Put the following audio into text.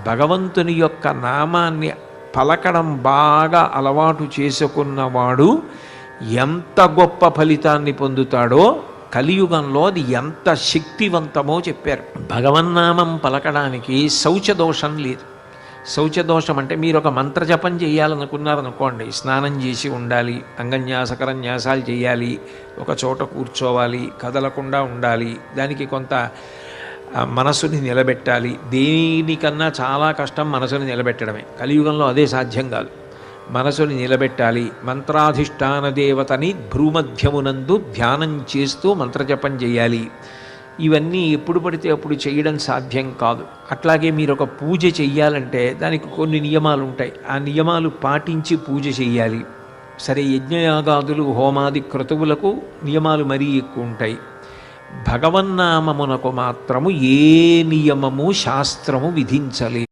భగవంతుని యొక్క నామాన్ని పలకడం బాగా అలవాటు చేసుకున్నవాడు ఎంత గొప్ప ఫలితాన్ని పొందుతాడో కలియుగంలో అది ఎంత శక్తివంతమో చెప్పారు. భగవన్నామం పలకడానికి శౌచదోషం లేదు. శౌచదోషం అంటే మీరు ఒక మంత్రజపం చేయాలనుకున్నారనుకోండి, స్నానం చేసి ఉండాలి, అంగన్యాసకరన్యాసాలు చేయాలి, ఒక చోట కూర్చోవాలి, కదలకుండా ఉండాలి, దానికి కొంత మనసుని నిలబెట్టాలి. దేనికన్నా చాలా కష్టం మనసుని నిలబెట్టడమే. కలియుగంలో అదే సాధ్యం కాదు. మనసుని నిలబెట్టాలి. మంత్రాధిష్టాన దేవతని భ్రూమధ్యమునందు ధ్యానం చేస్తూ మంత్రజపం చేయాలి. ఇవన్నీ ఎప్పుడు పడితే అప్పుడు చేయడం సాధ్యం కాదు. అట్లాగే మీరు ఒక పూజ చెయ్యాలంటే దానికి కొన్ని నియమాలు ఉంటాయి. ఆ నియమాలు పాటించి పూజ చెయ్యాలి. సరే, యజ్ఞయాగాదులు హోమాది క్రతువులకు నియమాలు మరీ ఎక్కువ ఉంటాయి. భగవన్నామమునకు మాత్రము ఏ నియమము శాస్త్రము విధించలేదు.